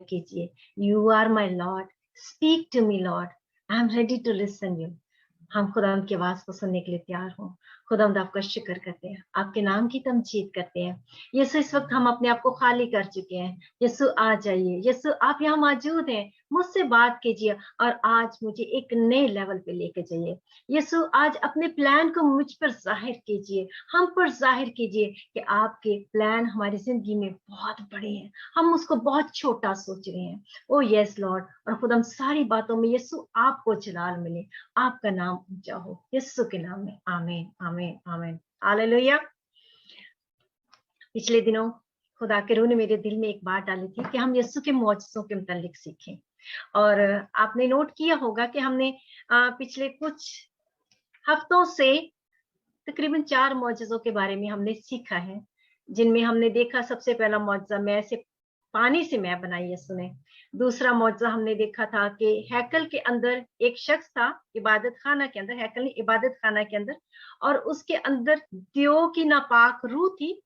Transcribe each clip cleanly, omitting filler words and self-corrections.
कीजिए। You are my lord, speak to me lord, I am ready to listen you. हम खुदा की आवाज को सुनने के लिए तैयार हों। खुदा आपका शुक्र करते हैं, आपके नाम की तमजीद करते हैं। यीशु इस वक्त हम अपने आप को खाली कर चुके हैं। यीशु आ जाइए, यीशु आप यहाँ मौजूद हैं, मुझसे बात कीजिए और आज मुझे एक नए लेवल पे लेके जाइए। यीशु आज अपने प्लान को मुझ पर जाहिर कीजिए, हम पर जाहिर कीजिए कि आपके प्लान हमारी जिंदगी में बहुत बड़े हैं, हम उसको बहुत छोटा सोच रहे हैं। ओ यस लॉर्ड, और खुदा सारी बातों में यीशु आपको जलाल मिले, आपका नाम ऊंचा हो, यीशु के नाम में आमीन आमीन आमीन हालेलुया। पिछले दिनों खुदा के रूह ने मेरे दिल में एक बात डाली थी कि हम यीशु के मौजज़ों के मुतालिक सीखें। और आपने नोट किया होगा कि हमने पिछले कुछ हफ्तों से तकरीबन 4 मौजज़ों के बारे में हमने सीखा है, जिनमें हमने देखा सबसे पहला मौजज़ा मैं से पानी से मैं बनाई यीशु ने। दूसरा मौजज़ा हमने देखा था कि हैकल के अंदर एक शख्स था, इबादत खाना के अंदर, हैकल नहीं इबादत खाना के अंदर, और उसके अंदर दियो की नापाक रूह थी।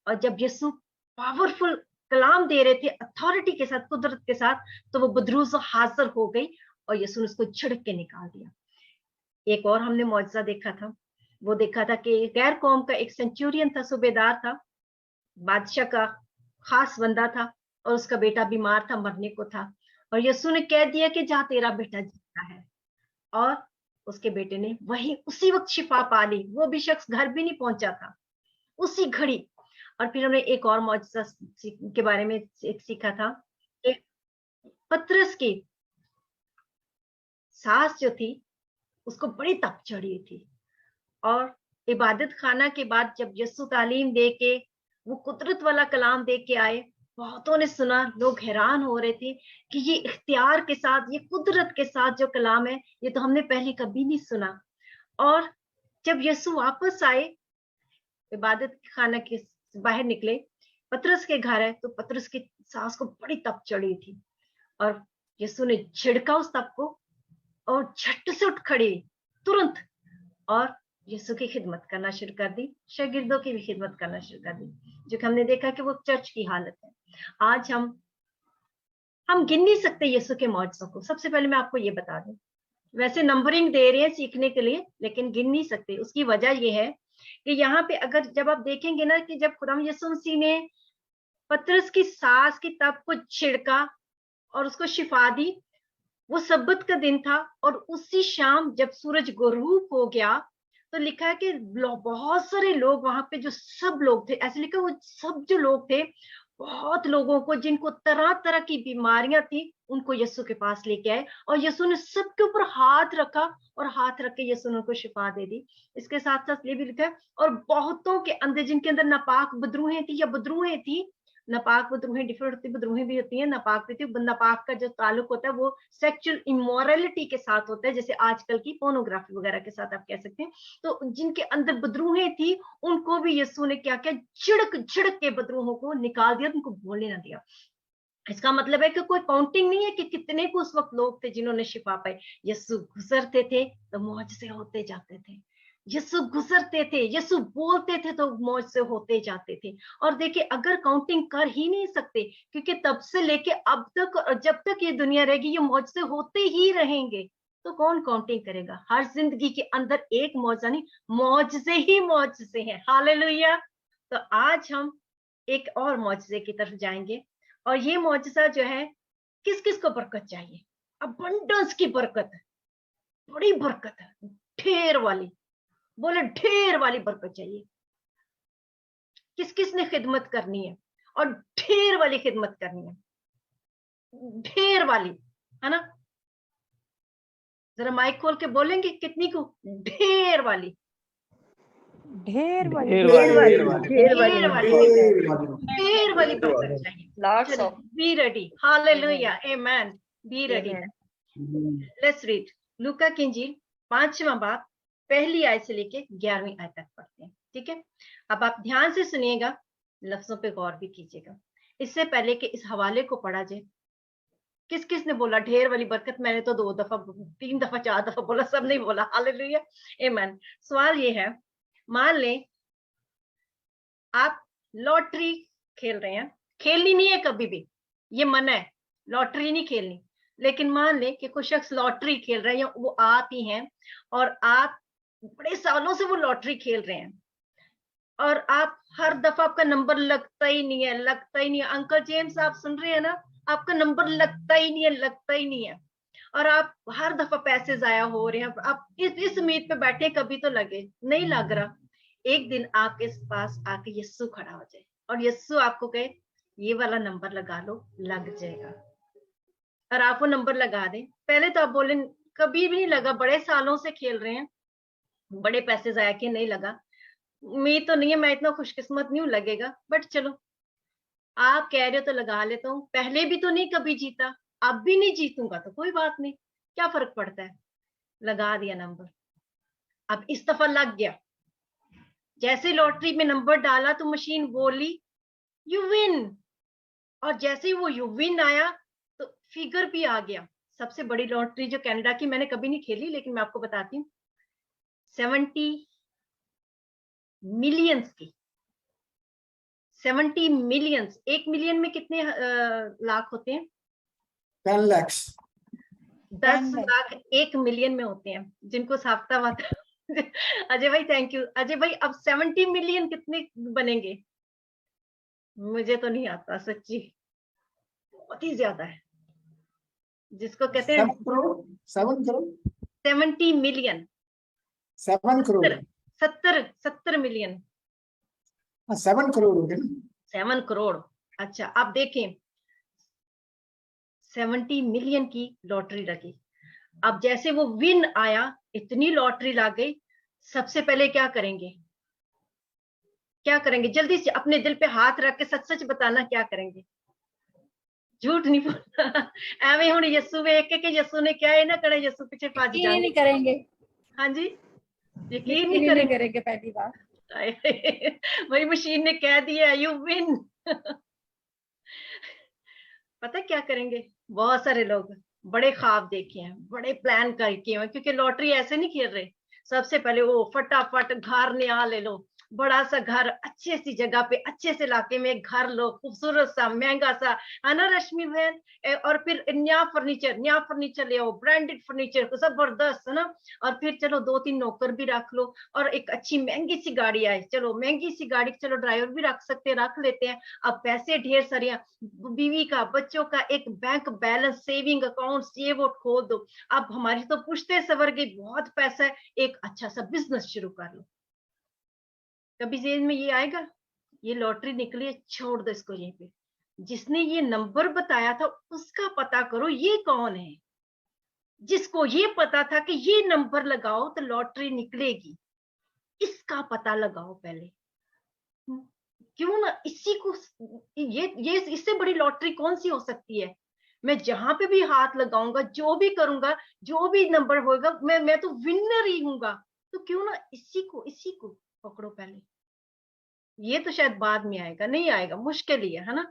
और जब यीशु पावरफुल कलाम दे रहे थे अथॉरिटी के साथ, कुदरत के साथ, तो वो बदरूज हाजिर हो गई और यीशु ने उसको झिड़क के निकाल दिया। एक और हमने मौजज़ा देखा था, वो देखा था कि गैर कौम का एक सेंचुरियन था, सूबेदार था, बादशाह का खास बंदा था, और उसका बेटा बीमार था, मरने को था, और यीशु ने कह दिया कि जा तेरा बेटा जीता है। और उसके बेटे ने वही उसी वक्त शिफा पा ली, वो भी शख्स घर भी नहीं पहुंचा था, उसी घड़ी। और फिर हमने एक और मौजज़ा के बारे में एक सीखा था, एक पतरस की सास जो थी उसको बड़ी तप चढ़ी थी, और इबादत खाना के बाद जब यीशु तालीम दे के वो कुदरत वाला कलाम दे के आए, बहुतों ने सुना, लोग हैरान हो रहे थे कि ये इख्तियार के साथ, ये कुदरत के साथ जो कलाम है, ये तो हमने पहले कभी नहीं सुना। और जब यीशु वापस आए, इबादत खाना के बाहर निकले, पतरस के घर है, तो पतरस की सास को बड़ी तप चढ़ी थी, और यीशु ने झिड़का उस तप को और झट से उठ खड़ी तुरंत, और यीशु की खिदमत करना शुरू कर दी, शागिर्दों की भी खिदमत करना शुरू कर दी, जो कि हमने देखा कि वो चर्च की हालत है। आज हम गिन नहीं सकते यीशु के मौजज़ों को। सबसे पहले मैं आपको ये बता दूं, वैसे नंबरिंग दे रहे हैं सीखने के लिए, लेकिन गिन नहीं सकते। उसकी वजह ये है कि यहाँ पे अगर जब आप देखेंगे ना कि जब खुदा यीशु मसीह ने पतरस की सास की तप को छिड़का और उसको शिफा दी, वो सब्बत का दिन था, और उसी शाम जब सूरज गुरूब हो गया, तो लिखा है कि बहुत सारे लोग वहां पे, जो सब लोग थे, ऐसे लिखा, वो सब जो लोग थे, बहुत लोगों को जिनको तरह तरह की बीमारियां थी, उनको यीशु के पास लेके आए, और यीशु ने सबके ऊपर हाथ रखा, और हाथ रख के यीशु ने उनको शिफा दे दी। इसके साथ साथ ये भी लिखा है, और बहुतों के अंदर, जिनके अंदर नापाक बदरूहें थी या बदरूहें थी, नापाक बदरूहें डिफरेंट होती, बदरूहें भी होती हैं, नापाक भी थी। नापाक का जो ताल्लुक होता है वो सेक्सुअल इमोरलिटी के साथ होता है, जैसे आजकल की पोर्नोग्राफी वगैरह के साथ आप कह सकते हैं। तो जिनके अंदर बदरूहें थी, उनको भी यीशु ने क्या किया, झिड़क झिड़क के बदरूहों को निकाल दिया, उनको बोलने ना दिया। इसका मतलब है कि कोई काउंटिंग नहीं है कि कितने को उस वक्त लोग थे जिन्होंने शिफा पाई। यीशु गुजरते थे तो मौज से होते जाते थे, यीशु गुजरते थे, यीशु बोलते थे तो मौज से होते जाते थे। और देखिए, अगर काउंटिंग कर ही नहीं सकते, क्योंकि तब से लेके अब तक और जब तक ये दुनिया रहेगी, ये मौज से होते ही रहेंगे, तो कौन काउंटिंग करेगा? हर जिंदगी के अंदर एक मौजा नहीं, मौज से ही मौज से है। हालेलुया। तो आज हम एक और मौजज़े की तरफ जाएंगे, और ये मौजज़ा जो है, किस किस को बरकत चाहिए? अबंडेंस की बरकत है, बड़ी बरकत है, ढेर वाली, बोले ढेर वाली बरकत चाहिए। किस किस ने खिदमत करनी है, और ढेर वाली खिदमत करनी है, ढेर वाली, है ना? जरा माइक खोल के बोलेंगे कितनी को? ढेर वाली, ढेर वाली, ढेर वाली बरकत चाहिए। Be ready, hallelujah, amen, be ready. Let's read लूका की इंजील 5वां बाब, पहली आयत से लेके 11वीं आयत तक पढ़ते हैं, ठीक है? अब आप ध्यान से सुनिएगा, लफ्जों पे गौर भी कीजिएगा। इससे पहले कि इस हवाले को पढ़ा जाए, किस किस ने बोला ढेर वाली बरकत? मैंने तो 2 दफा, 3 दफा, 4 दफा बोला, सब नहीं बोला। हालेलुया, आमेन। सवाल ये है, मान लें आप लॉटरी खेल रहे हैं, खेलनी नहीं है कभी भी, ये मना है, लॉटरी नहीं खेलनी। लेकिन मान ले कि कोई शख्स लॉटरी खेल रहा है या वो आती हैं और आप बड़े सालों से वो लॉटरी खेल रहे हैं और आप हर दफा आपका नंबर लगता ही नहीं है, लगता ही नहीं है। अंकल जेम्स आप सुन रहे हैं ना, आपका नंबर लगता ही नहीं है, लगता ही नहीं है, और आप हर दफा पैसे जाया हो रहे हैं। आप इस उम्मीद पे बैठे कभी तो लगे, नहीं लग रहा। एक दिन आपके पास आके यस्सु खड़ा हो जाए और यस्सु आपको कहे ये वाला नंबर लगा लो, लग जाएगा, और आप वो नंबर लगा दें। पहले तो आप बोले कभी भी नहीं लगा, बड़े सालों से खेल रहे हैं, बड़े पैसे जाया कि नहीं लगा, उम्मीद तो नहीं है, मैं इतना खुशकिस्मत नहीं हूं लगेगा, बट चलो आप कह रहे हो तो लगा लेता हूँ। पहले भी तो नहीं कभी जीता, अब भी नहीं जीतूंगा तो कोई बात नहीं, क्या फर्क पड़ता है। लगा दिया नंबर, अब इस दफा लग गया। जैसे लॉटरी में नंबर डाला तो मशीन बोली यू विन, और जैसे ही वो यू विन आया तो फिगर भी आ गया। सबसे बड़ी लॉटरी जो कनाडा की, मैंने कभी नहीं खेली लेकिन मैं आपको बताती हूँ, 70 मिलियंस की, 70 मिलियंस। 1 मिलियन में कितने लाख होते हैं? 10 lakhs. 10 10 लाख 1 मिलियन में होते हैं, जिनको साफ्ता वाता अजय भाई थैंक यू। अजय भाई अब 70 मिलियन कितने बनेंगे? मुझे तो नहीं आता सच्ची, बहुत ही ज्यादा है, जिसको कहते हैं 7 crore. 7 crore. 70 million, 7 crore. 70 million, 7 crore हो गया ना? 7 करोड़। अच्छा आप देखें, 70 मिलियन की लॉटरी लगी। अब जैसे वो विन आया, इतनी लॉटरी लग गई, सबसे पहले क्या करेंगे? क्या करेंगे? जल्दी से अपने दिल पे हाथ रख के सच सच बताना, क्या करेंगे? झूठ नहीं बोलना। एवं हुण यस्सु वेख के यस्सु ने क्या है ना करे, यस्सु पीछे भज यकीन ही जाए। नहीं करेंगे, हाँ जी, यकीन यकीन नहीं ही नहीं करेंगे। करेंगे पहली बार। वही मशीन ने कह दिया यू विन। पता क्या करेंगे? बहुत सारे लोग बड़े ख्वाब देखे हैं, बड़े प्लान करके हैं, क्योंकि लॉटरी ऐसे नहीं खेल रहे। सबसे पहले वो फटाफट घर नया ले लो, बड़ा सा घर, अच्छे सी जगह पे, अच्छे से इलाके में घर लो, खूबसूरत सा, महंगा सा, है ना रश्मि बहन? और फिर नया फर्नीचर ले आओ, ब्रांडेड फर्नीचर जबरदस्त, है ना? और फिर चलो 2-3 नौकर भी रख लो, और एक अच्छी महंगी सी गाड़ी आए, चलो महंगी सी गाड़ी, चलो ड्राइवर भी रख लेते हैं। अब पैसे ढेर सारे, बीवी का, बच्चों का एक बैंक बैलेंस, सेविंग अकाउंट, ये वो खोल दो। अब हमारी तो पुश्ते सवर गई, बहुत पैसा है, एक अच्छा सा बिजनेस शुरू कर लो। कभी जेहन में ये आएगा ये लॉटरी निकली है, छोड़ दो इसको यहीं पे, जिसने ये नंबर बताया था उसका पता करो ये कौन है, जिसको ये पता था कि ये नंबर लगाओ तो लॉटरी निकलेगी, इसका पता लगाओ पहले। क्यों ना इसी को, ये इससे बड़ी लॉटरी कौन सी हो सकती है? मैं जहां पे भी हाथ लगाऊंगा, जो भी करूंगा, जो भी नंबर होगा, मैं तो विनर ही हूंगा। तो क्यों ना इसी को पकड़ो पहले। ये तो शायद बाद में आएगा, नहीं आएगा, मुश्किल ही है ना?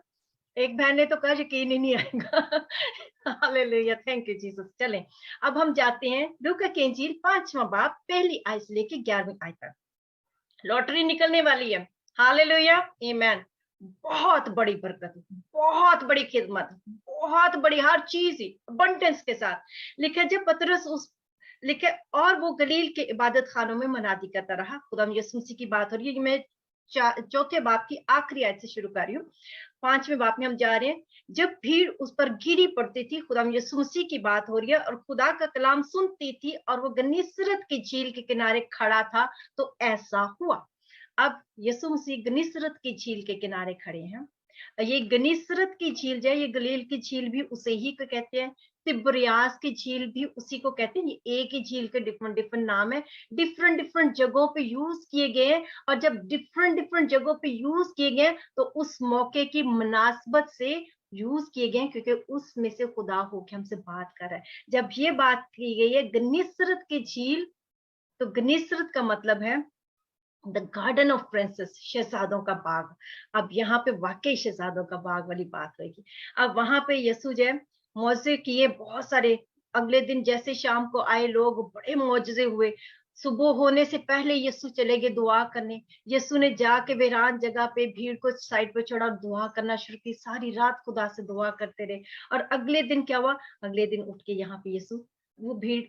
एक बहन ने तो कहा यकीन ही नहीं आएगा। Hallelujah, thank you Jesus. चलें अब हम जाते हैं लूका की इंजील 5वां बाब, पहली आयत से लेके 11वीं आयत तक। लॉटरी निकलने वाली है, हालेलुया, आमीन। बहुत बड़ी बरकत, बहुत बड़ी खिदमत, बहुत बड़ी हर चीज ही अबंडेंस के साथ। लिखे जब पतरस उस लिखे और वो गलील के इबादत खानों में मनादी करता रहा। खुदा यीशु मसीह की बात हो रही है, मैं चौथे बाप की आखिरी आयत से शुरू कर रही हूँ। 5वें बाप में हम जा रहे हैं। जब भीड़ उस पर गिरी पड़ती थी, खुदा यीशु मसीह की बात हो रही है, और खुदा का कलाम सुनती थी, और वो गन्नीसरत की झील के किनारे खड़ा था, तो ऐसा हुआ। अब यीशु मसीह गन्नीसरत की झील के किनारे खड़े हैं। ये गन्नीसरत की झील जो है, ये गलील की झील भी उसे ही को कहते हैं, तिब्रियास की झील भी उसी को कहते हैं। ये एक ही झील के डिफरेंट डिफरेंट नाम है, डिफरेंट डिफरेंट जगहों पे यूज किए गए हैं। और जब डिफरेंट डिफरेंट जगहों पे यूज किए गए तो उस मौके की मुनासबत से यूज किए गए, क्योंकि उसमें से खुदा होके हमसे बात कर रहा है। जब ये बात की गई है गन्नीसरत की झील, तो गन्नीसरत का मतलब है द गार्डन ऑफ प्रिंसेस, शहजादों का बाग। अब यहाँ पे वाकई शहजादों का बाग वाली बात होगी। अब वहां पे यसु जो है मौजे किए बहुत सारे। अगले दिन जैसे शाम को आए लोग, बड़े मौजजे हुए, सुबह होने से पहले यीशु चले गए दुआ करने। यीशु ने जाके वीरान जगह पे भीड़ को साइड पे छोड़ा, दुआ करना शुरू की। सारी रात खुदा से दुआ करते रहे। और अगले दिन क्या हुआ, अगले दिन उठ के यहाँ पे यीशु, वो भीड़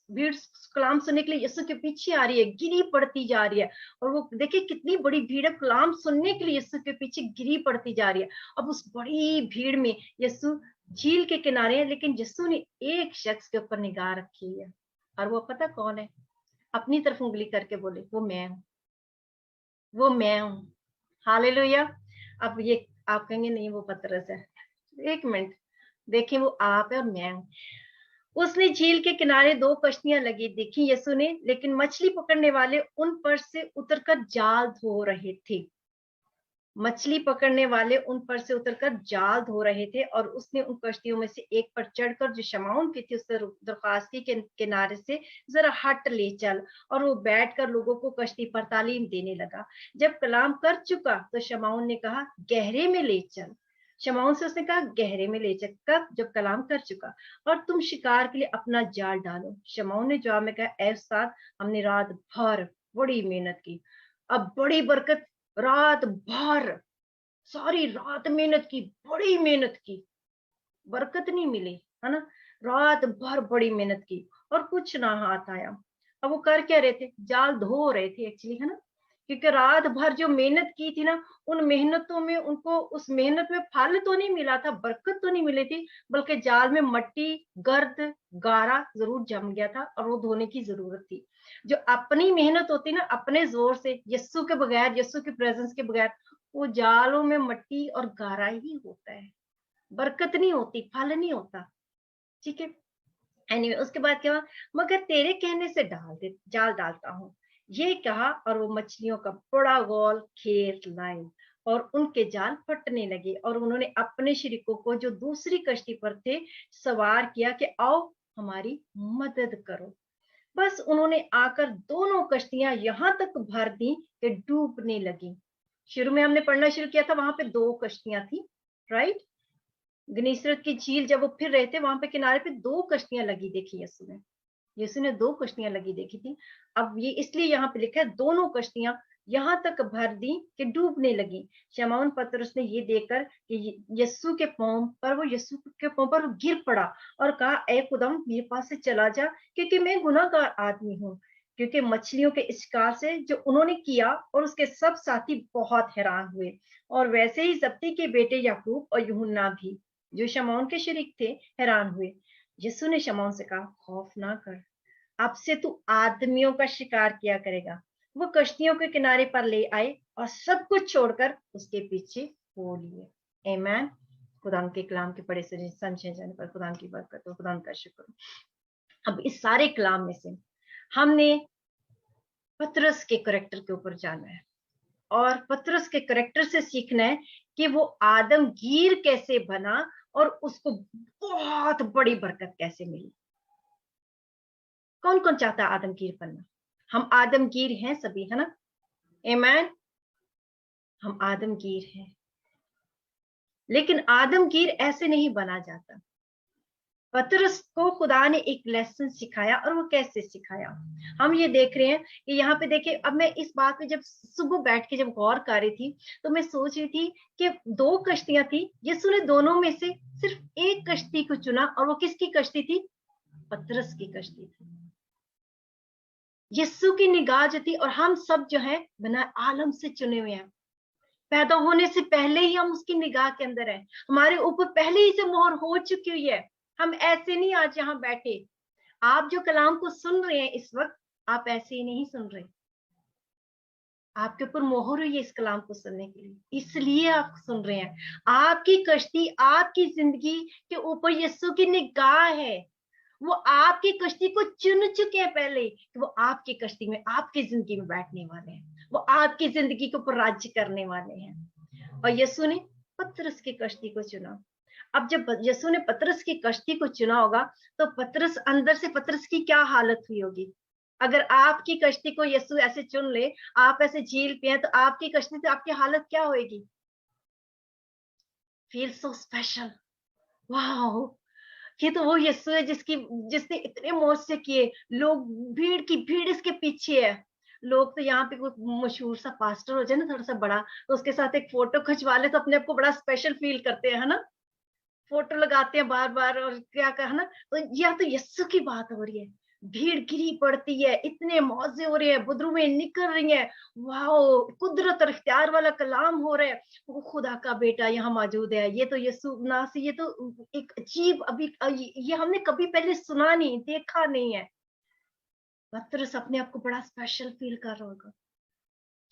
भीड़ कलाम सुनने के लिए यीशु के पीछे आ रही है, गिरी पड़ती जा रही है। और वो देखिए कितनी बड़ी भीड़ है, कलाम सुनने के लिए यीशु के पीछे गिरी पड़ती जा रही है। अब उस बड़ी भीड़ में यीशु झील के किनारे है, लेकिन यीशु ने एक शख्स के ऊपर निगाह रखी है। और वो पता कौन है? अपनी तरफ उंगली करके बोले, वो मैं हूं, वो मैं हूं। हालेलुया। अब ये आप कहेंगे नहीं वो पतरस है, एक मिनट देखिए, वो आप है और मैं हूं। उसने झील के किनारे 2 कश्तियां लगी देखी यीशु ने, लेकिन मछली पकड़ने वाले उन पर से उतरकर जाल धो रहे थे। मछली पकड़ने वाले उन पर से उतरकर जाल धो रहे थे। और उसने उन कश्तियों में से एक पर चढ़कर, जो शमौन की थी, उससे दरख्वास्त की कि किनारे से जरा हट ले चल। और वो बैठकर लोगों को कश्ती पर तालीम देने लगा। जब कलाम कर चुका तो शमौन ने कहा, गहरे में ले चल। शमौन से उसने कहा, गहरे में ले चल। कब? जब कलाम कर चुका। और तुम शिकार के लिए अपना जाल डालो। शमौन ने जवाब में कहा, ऐ उस्ताद, हमने रात भर बड़ी मेहनत की, अब बड़ी बरकत, रात भर, सारी रात मेहनत की, बड़ी मेहनत की, बरकत नहीं मिली, है ना। रात भर बड़ी मेहनत की और कुछ ना हाथ आया। अब वो कर क्या रहे थे? जाल धो रहे थे एक्चुअली, है ना। क्योंकि रात भर जो मेहनत की थी ना, उन मेहनतों में उनको, उस मेहनत में फल तो नहीं मिला था, बरकत तो नहीं मिली थी, बल्कि जाल में मट्टी, गर्द, गारा जरूर जम गया था और वो धोने की जरूरत थी। जो अपनी मेहनत होती ना, अपने जोर से, यीशु के बगैर, यीशु के प्रेजेंस के बगैर, वो जालों में मट्टी और गारा ही होता है, बरकत नहीं होती, फल नहीं होता। ठीक है। एनीवे, उसके बाद क्या हुआ, मगर तेरे कहने से जाल डालता हूँ, ये कहा। और वो मछलियों का बड़ा गोल खेत लाए और उनके जाल फटने लगे। और उन्होंने अपने शरीकों को जो दूसरी कश्ती पर थे सवार किया कि आओ हमारी मदद करो। बस उन्होंने आकर दोनों कश्तियां यहां तक भर दी कि डूबने लगी। शुरू में हमने पढ़ना शुरू किया था, वहां पे 2 कश्तियां थी, राइट। गनीसरत की झील जब वो फिर रहे थे, वहां पे किनारे पे 2 कश्तियां लगी देखी यीशु ने 2 कश्तियां लगी देखी थी। अब ये इसलिए यहाँ पे लिखा है, दोनों कश्तियां यहां तक भर दी कि डूबने लगी। शमौन पतरस ने ये देखकर कि यीशु के पांव पर वो गिर पड़ा और कहा, ए खुदाम, मेरे पास से चला जा, क्योंकि मैं गुनाहगार आदमी हूँ। क्योंकि मछलियों के शिकार से जो उन्होंने किया, और उसके सब साथी बहुत हैरान हुए। और वैसे ही जब्दी के बेटे याकूब और यूहन्ना भी, जो शमौन के शरीक थे, हैरान हुए। यीशु ने शमौन से कहा, खौफ ना कर, अब से तू आदमियों का शिकार किया करेगा। वो कश्तियों के किनारे पर ले आए और सब कुछ छोड़कर उसके पीछे हो लिए। आमीन। खुदा के कलाम के पढ़े से समझे जाने पर खुदा की बरकत हो, खुदा का शुक्र। अब इस सारे कलाम में से हमने पतरस के करैक्टर के ऊपर जाना है, और पतरस के करैक्टर से सीखना है कि वो आदमगीर कैसे बना और उसको बहुत बड़ी बरकत कैसे मिली। कौन कौन चाहता है आदमगीर बनना? हम आदमगीर हैं सभी, है ना। आमीन। हम आदमगीर हैं, लेकिन आदमगीर ऐसे नहीं बना जाता। पतरस को खुदा ने एक लेसन सिखाया, और वो कैसे सिखाया हम ये देख रहे हैं कि यहाँ पे देखिए। अब मैं इस बात पे जब सुबह बैठ के जब गौर कर रही थी, तो मैं सोच रही थी कि 2 कश्तियां थी, यीशु ने दोनों में से सिर्फ एक कश्ती को चुना, और वो किसकी कश्ती थी? पतरस की कश्ती थी। यीशु की निगाह जो थी, और हम सब जो है बिना आलम से चुने हुए हैं, पैदा होने से पहले ही हम उसकी निगाह के अंदर हैं, हमारे ऊपर पहले ही से मोहर हो चुकी हुई है। हम ऐसे नहीं आज यहाँ बैठे, आप जो कलाम को सुन रहे हैं इस वक्त, आप ऐसे ही नहीं सुन रहे, आपके ऊपर मोहर हुई है इस कलाम को सुनने के लिए, इसलिए आप सुन रहे हैं। आपकी कश्ती, आपकी जिंदगी के ऊपर यीशु की निगाह है। वो आपकी कश्ती को चुन चुके हैं पहले, कि वो आपकी कश्ती में, आपकी जिंदगी में बैठने वाले हैं, वो आपकी जिंदगी के ऊपर राज्य करने वाले हैं। और यीशु ने पतरस की कश्ती को चुना। अब जब यीशु ने पतरस की कश्ती को चुना होगा, तो पतरस अंदर से, पतरस की क्या हालत हुई होगी? अगर आपकी कश्ती को यीशु ऐसे चुन ले, आप ऐसे झील पे हैं, तो आपकी कश्ती से आपकी हालत क्या होगी? फील सो स्पेशल, वाओ, ये तो वो यीशु है जिसने इतने मौज किए। लोग, भीड़ की भीड़ इसके पीछे है। लोग तो यहाँ पे कोई मशहूर सा पास्टर हो जाए ना, थोड़ा सा बड़ा, तो उसके साथ एक फोटो खिंचवा ले तो अपने आप को बड़ा स्पेशल फील करते हैं, है ना, फोटो लगाते हैं बार बार, और क्या कहना। तो यह तो यीशु की बात हो रही है। भीड़ गिरी पड़ती है, इतने मौजे हो रहे हैं, बुदरुमें निकल रही हैं, वाओ, कुदरत और इख्तियार वाला कलाम हो रहा है। वो खुदा का बेटा यहाँ मौजूद है। ये तो यीशु नासी, ये तो एक अजीब, अभी ये हमने कभी पहले सुना नहीं, देखा नहीं है। पतरस अपने आप को बड़ा स्पेशल फील कर रहा होगा।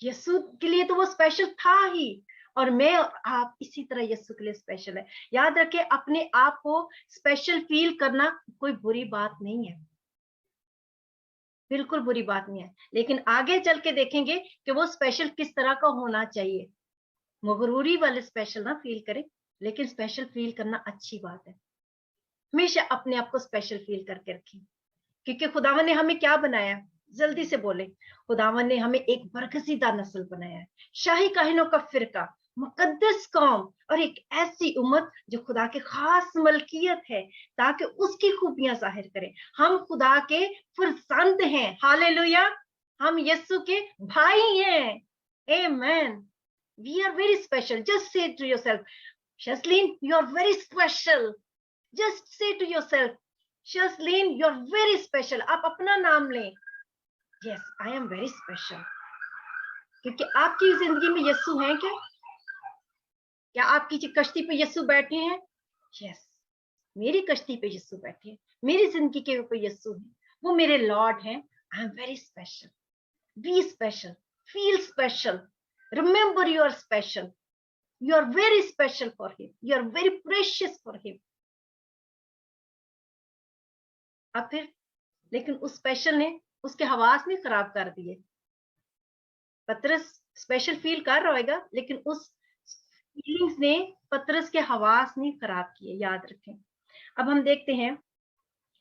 यीशु के लिए तो वो स्पेशल था ही, और मैं और आप इसी तरह यीशु के लिए स्पेशल है। याद रखें, अपने आप को स्पेशल फील करना कोई बुरी बात नहीं है, बिल्कुल बुरी बात नहीं है। लेकिन आगे चल के देखेंगे कि वो स्पेशल किस तरह का होना चाहिए। मगरूरी वाले स्पेशल ना फील करें, लेकिन स्पेशल फील करना अच्छी बात है। हमेशा अपने आप को स्पेशल फील करके रखें, क्योंकि खुदावन ने हमें क्या बनाया, जल्दी से बोले। खुदावन ने हमें एक बरगजीदा नस्ल बनाया है, शाही काहिनों का फिरका, मुकद्दस कौम, और एक ऐसी उम्मत जो खुदा के खास मलकियत है, ताकि उसकी खूबियां जाहिर करें। हम खुदा के फरजंद हैं, हालेलुया। हम यीशु के भाई हैं, amen. We are very special. Just say to yourself, Shasleen, you are very special. Just say to yourself, Shasleen, you are very special. आप अपना नाम लें, yes, I am very special. क्योंकि आपकी जिंदगी में यीशु है क्या आपकी कश्ती पे यीशु बैठे हैं? यस, मेरी कश्ती पे यीशु बैठे हैं, मेरी जिंदगी के ऊपर यीशु है, वो मेरे लॉर्ड हैं। I am very special. Be special, feel special, remember you are special. You are very special for him, you are very precious for him. अब फिर, लेकिन उस स्पेशल ने उसके हवास नहीं खराब कर दिए। पतरस स्पेशल फील कर रहा होगा, लेकिन उस फीलिंग्स ने पतरस के हवास नहीं खराब किए, याद रखें। अब हम देखते हैं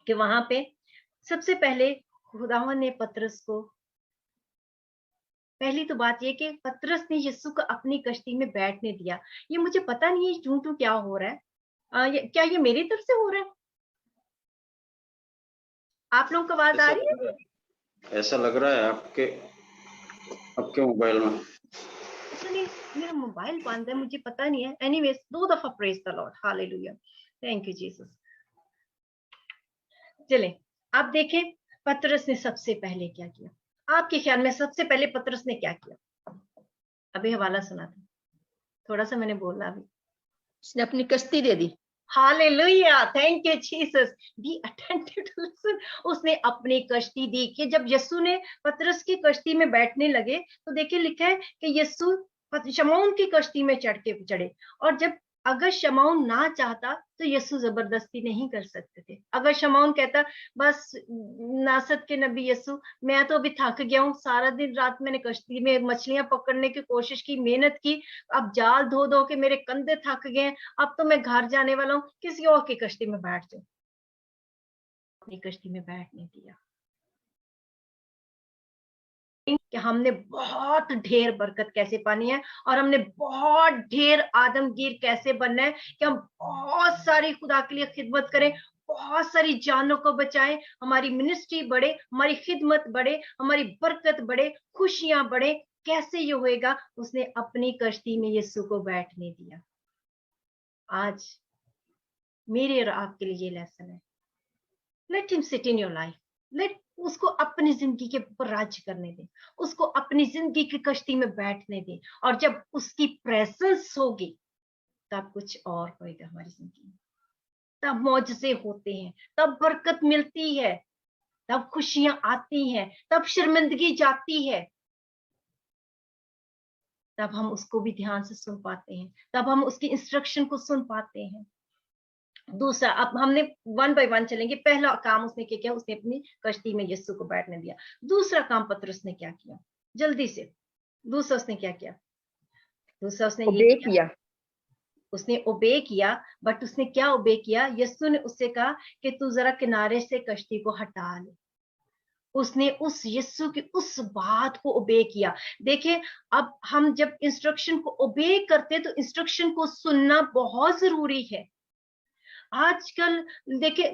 कि वहां पे सबसे पहले खुदावन ने पतरस को, पहली तो बात ये कि पतरस ने यीशु को अपनी कश्ती में बैठने दिया। ये मुझे पता नहीं है टू क्या हो रहा है, क्या ये मेरी तरफ से हो रहा है? आप लोगों को आवाज आ रही है? ऐसा लग रहा है आपके मोबाइल में। नहीं, मेरा मोबाइल बंद है, मुझे पता नहीं है। एनीवेज, 2 दफा praise the Lord, hallelujah, thank you Jesus. चले, आप देखें पतरस ने सबसे पहले क्या किया। आपके ख्याल में सबसे पहले पतरस ने क्या किया? अभी हवाला सुना था, थोड़ा सा मैंने बोला अभी। उसने अपनी कश्ती दे दी। Hallelujah, thank you Jesus. Be attentive to listen. उसने अपनी कश्ती दी। कि जब यीशु ने पतरस की कश्ती में बैठने लगे, तो देखिए लिखा है कि यीशु शमौन की कश्ती में चढ़े। और जब अगर शमौन ना चाहता तो यीशु जबरदस्ती नहीं कर सकते थे। अगर शमौन कहता, बस नासरत के नबी यीशु, मैं तो अभी थक गया हूँ, सारा दिन रात मैंने कश्ती में मछलियां पकड़ने की कोशिश की, मेहनत की, अब जाल धो धो के मेरे कंधे थक गए, अब तो मैं घर जाने वाला हूँ, किसी और की कश्ती में बैठ जाऊं। अपनी कश्ती में बैठने दिया कि हमने बहुत ढेर बरकत कैसे पानी है, और हमने बहुत ढेर आदमगीर कैसे बनना है, कि हम बहुत सारी खुदा के लिए खिदमत करें, बहुत सारी जानों को बचाएं, हमारी मिनिस्ट्री बढ़े, हमारी खिदमत बढ़े, हमारी बरकत बढ़े, खुशियां बढ़े। कैसे ये होएगा? उसने अपनी कश्ती में यीशु को बैठने दिया। आज मेरे और आपके लिए ये लेसन है, let him sit in your life. Let उसको अपनी जिंदगी के ऊपर राज्य करने दें, उसको अपनी जिंदगी की कश्ती में बैठने दें। और जब उसकी प्रेजेंस होगी, तब कुछ और होएगा हमारी जिंदगी में। तब मौजज़े होते हैं, तब बरकत मिलती है, तब खुशियां आती हैं, तब शर्मिंदगी जाती है, तब हम उसको भी ध्यान से सुन पाते हैं, तब हम उसकी इंस्ट्रक्शन को सुन पाते हैं। दूसरा, अब हमने 1 बाय 1 चलेंगे। पहला काम उसने क्या किया? उसने अपनी कश्ती में यीशु को बैठने दिया। दूसरा काम पतरस ने क्या किया? जल्दी से, दूसरा उसने क्या किया? दूसरा उसने ये किया, उसने ओबे किया। बट उसने क्या ओबे किया? यीशु ने उससे कहा कि तू जरा किनारे से कश्ती को हटा ले। उसने उस यीशु की उस बात को ओबे किया। देखिए, अब हम जब इंस्ट्रक्शन को ओबे करते तो इंस्ट्रक्शन को सुनना बहुत जरूरी है। आजकल देखिए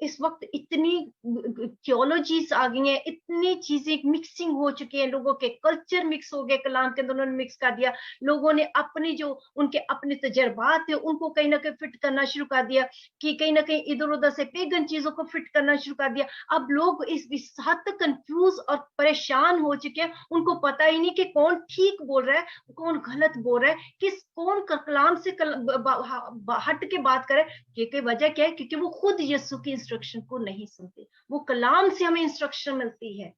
इस वक्त इतनी थियोलॉजीज आ गई हैं, इतनी चीजें मिक्सिंग हो चुकी हैं, लोगों के कल्चर मिक्स हो गए, कलाम के अंदर उन्होंने मिक्स कर दिया। लोगों ने अपनी जो उनके अपने तजर्बात थे उनको कहीं ना कहीं फिट करना शुरू कर दिया, कि कहीं ना कहीं इधर उधर से पेगन चीजों को फिट करना शुरू कर दिया। अब लोग इस हद तक कंफ्यूज और परेशान हो चुके हैं, उनको पता ही नहीं कि कौन ठीक बोल रहा है, कौन गलत बोल रहा है, कौन कलाम से हट के बात करे। क्योंकि वजह क्या है? क्योंकि वो खुद यीशु की इंस्ट्रक्शन को नहीं सुनते। वो कलाम से हमें इंस्ट्रक्शन मिलती है,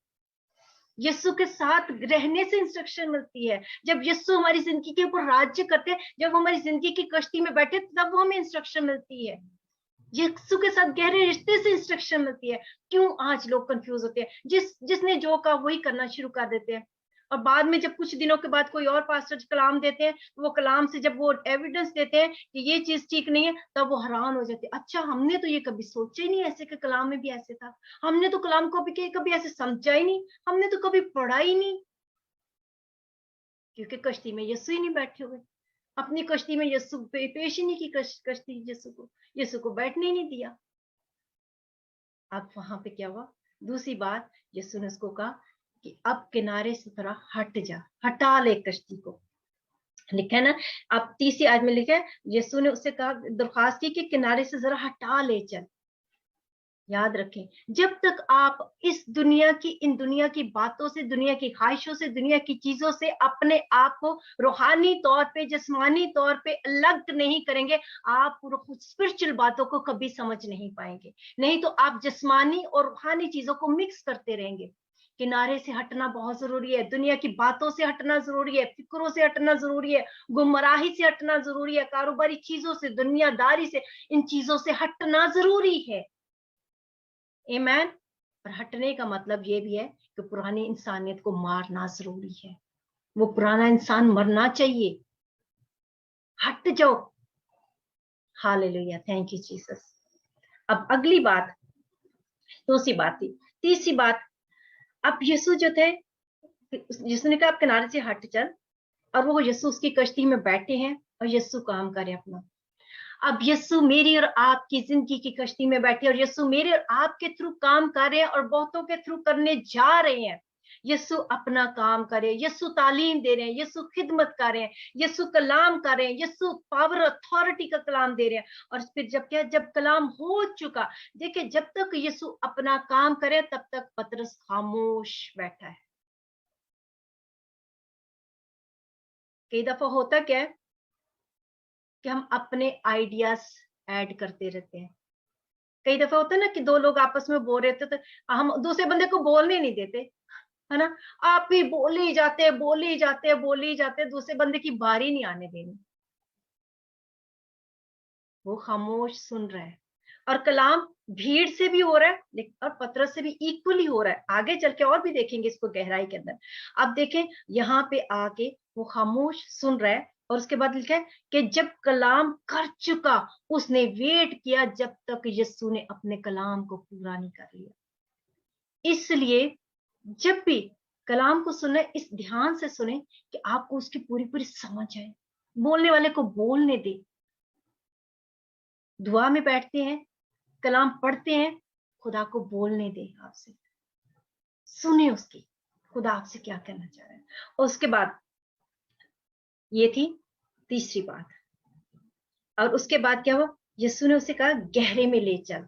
यीशु के साथ रहने से इंस्ट्रक्शन मिलती है। जब यीशु हमारी जिंदगी के ऊपर राज्य करते हैं, जब हमारी जिंदगी की कश्ती में बैठे, तब वो हमें इंस्ट्रक्शन मिलती है। यीशु के साथ गहरे रिश्ते से इंस्ट्रक्शन मिलती है। क्यों आज लोग कंफ्यूज होते हैं? जिसने जो कहा वही करना शुरू कर देते हैं, और बाद में जब कुछ दिनों के बाद कोई और पास्टर कलाम देते हैं, वो कलाम से जब वो एविडेंस देते हैं कि ये चीज ठीक नहीं है, तब वो हैरान हो जाते हैं। अच्छा, हमने तो ये कभी सोचा ही नहीं ऐसे कि कलाम में भी ऐसे था, हमने तो कलाम को कभी ऐसे समझा ही नहीं, हमने तो कभी पढ़ा ही नहीं। क्योंकि कश्ती में यीशु ही नहीं बैठे हुए, अपनी कश्ती में यीशु पेश ही नहीं की कश्ती, यीशु को बैठने ही नहीं दिया। अब वहां पे क्या हुआ? दूसरी बात, यीशु ने उसको कहा कि अब किनारे से थोड़ा हट जा, हटा ले कश्ती को। लिखा है ना, अब तीसरी आयत में लिखा है, यीशु ने उससे कहा, दरख्वास्त की कि किनारे से जरा हटा ले चल। याद रखें, जब तक आप इस दुनिया की, इन दुनिया की बातों से, दुनिया की ख्वाहिशों से, दुनिया की चीजों से अपने आप को रूहानी तौर पे, जिस्मानी तौर पे अलग नहीं करेंगे, आप स्पिरिचुअल बातों को कभी समझ नहीं पाएंगे। नहीं तो आप जिस्मानी और रूहानी चीजों को मिक्स करते रहेंगे। किनारे से हटना बहुत जरूरी है, दुनिया की बातों से हटना जरूरी है, फिक्रों से हटना जरूरी है, गुमराही से हटना जरूरी है, कारोबारी चीजों से, दुनियादारी से, इन चीजों से हटना जरूरी है। आमीन। और हटने का मतलब ये भी है कि पुरानी इंसानियत को मारना जरूरी है। वो पुराना इंसान मरना चाहिए। हट जाओ। Hallelujah, thank you Jesus. अब अगली बात, दूसरी बात थी, तीसरी बात, अब यीशु जो थे, यीशु ने कहा आप किनारे से हट चल, और वो यीशु उसकी कश्ती में बैठे हैं और यीशु काम करे अपना। अब यीशु मेरी और आपकी जिंदगी की कश्ती में बैठे, और यीशु मेरे और आपके थ्रू काम कर रहे हैं, और बहुतों के थ्रू करने जा रहे हैं। यीशु अपना काम करे, यीशु तालीम दे रहे हैं, यीशु खिदमत कर रहे हैं, यीशु कलाम कर रहे हैं, यीशु पावर अथॉरिटी का कलाम दे रहे हैं। और फिर जब कलाम हो चुका, देखिए, जब तक यीशु अपना काम करे तब तक पतरस खामोश बैठा है। कई दफा होता क्या है कि हम अपने आइडियाज ऐड करते रहते हैं। कई दफा होता है ना कि दो लोग आपस में बोल रहे थे, तो हम दूसरे बंदे को बोलने नहीं देते, है ना, आप भी बोले ही जाते, दूसरे बंदे की बारी नहीं आने देनी। वो खामोश सुन रहा है, और कलाम भीड़ से भी हो रहा है और पतरस से भी इक्वली हो रहा है। आगे चल के और भी देखेंगे इसको गहराई के अंदर। अब देखें, यहाँ पे आके वो खामोश सुन रहा है, और उसके बाद लिखा है कि जब कलाम कर चुका, उसने वेट किया जब तक यीशु ने अपने कलाम को पूरा नहीं कर लिया। इसलिए जब भी कलाम को सुने, इस ध्यान से सुने कि आपको उसकी पूरी पूरी समझ आए, बोलने वाले को बोलने दे। दुआ में बैठते हैं, कलाम पढ़ते हैं, खुदा को बोलने दे, आपसे सुने उसकी, खुदा आपसे क्या कहना चाह रहा है। और उसके बाद ये थी तीसरी बात। और उसके बाद क्या हुआ? यीशु ने उसे कहा गहरे में ले चल।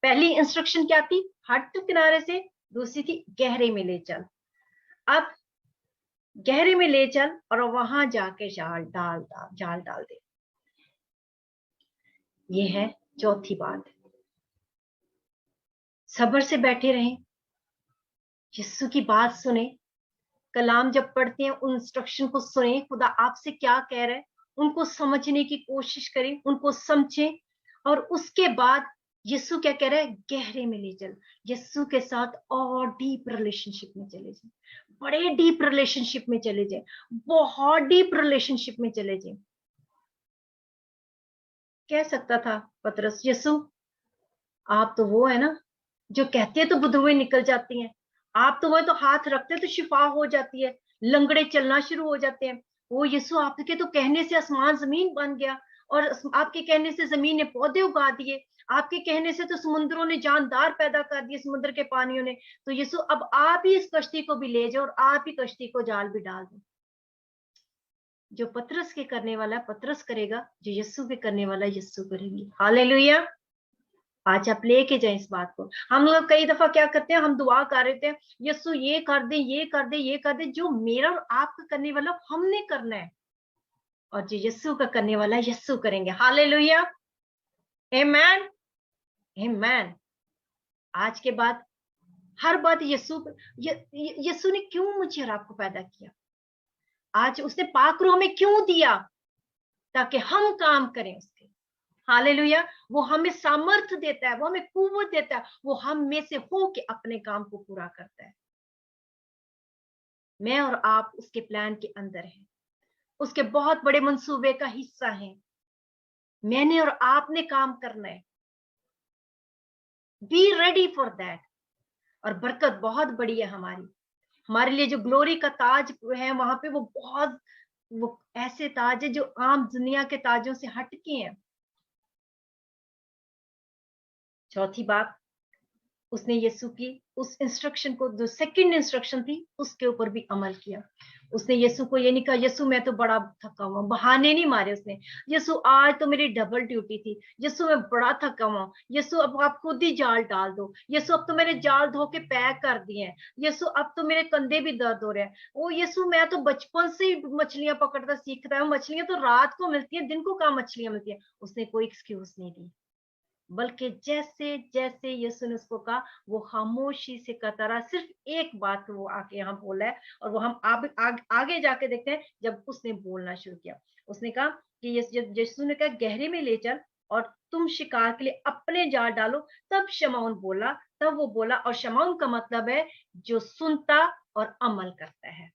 पहली इंस्ट्रक्शन क्या थी? हट किनारे से। दूसरी थी गहरे में ले चल। अब गहरे में ले चल और वहां जाके जाल डाल दे। ये है चौथी बात। सब्र से बैठे रहें, यीशु की बात सुने, कलाम जब पढ़ते हैं उन इंस्ट्रक्शन को सुने, खुदा आपसे क्या कह रहा है उनको समझने की कोशिश करें, उनको समझें। और उसके बाद यीशु क्या कह रहा है? गहरे में ले चल। यीशु के साथ और डीप रिलेशनशिप में चले जाए, बड़े डीप रिलेशनशिप में चले जाए, बहुत डीप रिलेशनशिप में चले जाए। कह सकता था पतरस, यीशु आप तो वो है ना जो कहते तो बुद्धुएं निकल जाती हैं, आप तो वो तो हाथ रखते तो शिफा हो जाती है, लंगड़े चलना शुरू हो जाते हैं। वो यीशु आपके तो कहने से आसमान जमीन बन गया, और आपके कहने से जमीन ने पौधे उगा दिए, आपके कहने से तो समुद्रों ने जानदार पैदा कर दिए, समुद्र के पानियों ने। तो यीशु अब आप ही इस कश्ती को भी ले जाओ और आप ही कश्ती को जाल भी डाल दो। जो पतरस के करने वाला पतरस करेगा, जो यीशु के करने वाला यीशु करेंगे। हालेलुया। आज आप लेके जाए इस बात को। हम लोग कई दफा क्या करते हैं, हम दुआ कर रहे थे, यीशु ये कर दे, ये कर दे, ये कर दे। जो मेरा और आपका करने वाला हमने करना है, और जो यीशु का करने वाला यीशु करेंगे। हालेलुया, आमेन, आमेन। आज के बाद हर बात यीशु ने क्यों मुझे और आपको पैदा किया, आज उसने पाक रूह में क्यों दिया, ताकि हम काम करें उसके। हालेलुया। वो हमें सामर्थ्य देता है, वो हमें कुव्वत देता है, वो हम में से हो के अपने काम को पूरा करता है। मैं और आप उसके प्लान के अंदर हैं, उसके बहुत बड़े मंसूबे का हिस्सा हैं। मैंने और आपने काम करना है। Be ready for that. और बरकत बहुत बड़ी है हमारे लिए। जो ग्लोरी का ताज है वहां पे, वो ऐसे ताज है जो आम दुनिया के ताजों से हटके हैं। चौथी बात, उसने यीशु की उस इंस्ट्रक्शन को, जो सेकंड इंस्ट्रक्शन थी, उसके ऊपर भी अमल किया। उसने यीशु को ये नहीं कहा, यीशु मैं तो बड़ा थका हुआ, बहाने नहीं मारे उसने। यीशु आज तो मेरी डबल ड्यूटी थी, यीशु मैं बड़ा थका हुआ, यीशु अब आप खुद ही जाल डाल दो, यीशु अब तो मैंने जाल धो के पैक कर दिए हैं, यीशु अब तो मेरे कंधे भी दर्द हो रहे हैं। ओ यीशु मैं तो बचपन से ही मछलियां पकड़ता सीखता हूँ, मछलियां तो रात को मिलती है, दिन को कहाँ मछलियां मिलती है। उसने कोई एक्सक्यूज नहीं दी, बल्कि जैसे जैसे यीशु ने उसको कहा, वो खामोशी से करता रहा। सिर्फ एक बात वो आके यहाँ बोला है, और वो हम आगे जाके देखते हैं। जब उसने बोलना शुरू किया, उसने कहा कि यीशु ने कहा गहरे में ले चल और तुम शिकार के लिए अपने जाल डालो। तब शमौन बोला, तब वो बोला, और शमौन का मतलब है जो सुनता और अमल करता है।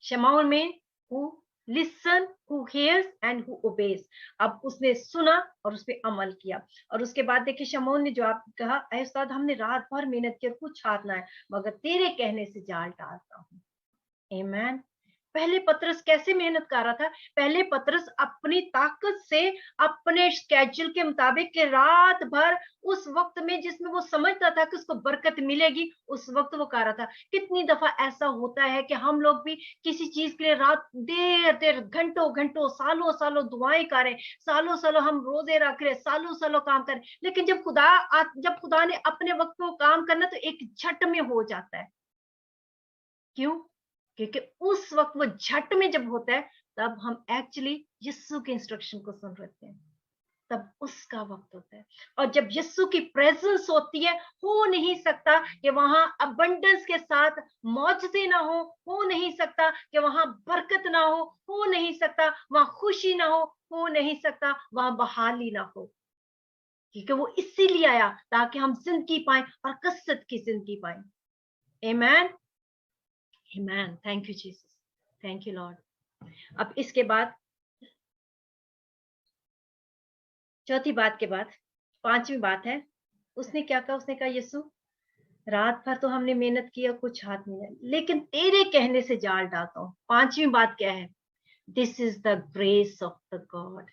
शमौन में who listen, who hears and who obeys। अब उसने सुना और उस पर अमल किया। और उसके बाद देखिए शमौन ने जवाब कहा, ऐ उस्ताद हमने रात भर मेहनत की, कुछ हाथ ना है, मगर तेरे कहने से जाल डालता हूँ। आमीन। पहले पतरस कैसे मेहनत कर रहा था? पहले पतरस अपनी ताकत से, अपने स्केड्यूल के मुताबिक के रात भर, उस वक्त में जिसमें वो समझता था कि उसको बरकत मिलेगी, उस वक्त वो कर रहा था। कितनी दफा ऐसा होता है कि हम लोग भी किसी चीज के लिए रात देर देर, घंटों घंटों, सालों सालों दुआएं करें, सालों सालों हम रोजे रख रहे, सालों सालों काम करें, लेकिन जब खुदा ने अपने वक्त में काम करना तो एक झट में हो जाता है। क्यों? क्योंकि उस वक्त वो झट में जब होता है, तब हम एक्चुअली यीशु के इंस्ट्रक्शन को सुन रहे हैं, तब उसका वक्त होता है। और जब यीशु की प्रेजेंस होती है, हो नहीं सकता कि वहां अबंडेंस के साथ मौजूदगी ना हो नहीं सकता कि वहां बरकत ना हो नहीं सकता वहां खुशी ना हो नहीं सकता वहां बहाली ना हो। क्योंकि वो इसीलिए आया ताकि हम जिंदगी पाएं और कसरत की जिंदगी पाएं। आमीन, आमीन। Thank you Jesus, thank you Lord. अब इसके बाद चौथी बात के बाद पांचवी बात है, उसने क्या कहा? उसने कहा यीशु रात भर तो हमने मेहनत की और कुछ हाथ नहीं है, लेकिन तेरे कहने से जाल डालता हूं। पांचवी बात क्या है? This is the grace of the God.